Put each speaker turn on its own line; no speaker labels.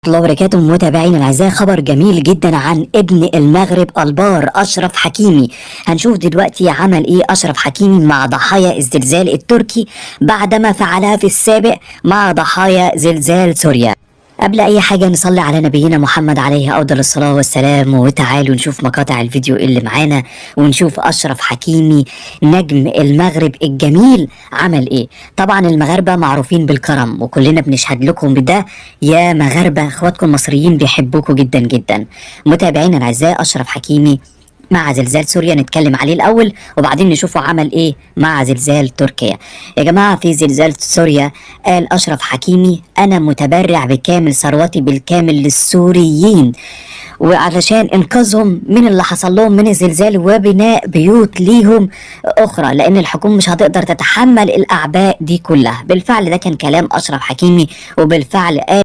الله وبركاته. متابعينا الاعزاء، خبر جميل جدا عن ابن المغرب البار اشرف حكيمي. هنشوف دلوقتي عمل ايه اشرف حكيمي مع ضحايا الزلزال التركي بعدما فعلها في السابق مع ضحايا زلزال سوريا. قبل اي حاجة نصلي على نبينا محمد عليه افضل الصلاة والسلام، وتعالوا نشوف مقاطع الفيديو اللي معانا ونشوف اشرف حكيمي نجم المغرب الجميل عمل ايه. طبعا المغاربة معروفين بالكرم وكلنا بنشهد لكم بده، يا مغاربة اخواتكم المصريين بيحبوكوا جدا جدا. متابعينا الاعزاء، اشرف حكيمي مع زلزال سوريا نتكلم عليه الاول وبعدين نشوفه عمل ايه مع زلزال تركيا. يا جماعه، في زلزال سوريا قال اشرف حكيمي: انا متبرع بكامل ثروتي بالكامل للسوريين، وعلشان انقاذهم من اللي حصل لهم من الزلزال وبناء بيوت ليهم اخرى، لان الحكومه مش هتقدر تتحمل الاعباء دي كلها. بالفعل ده كان كلام اشرف حكيمي، وبالفعل قال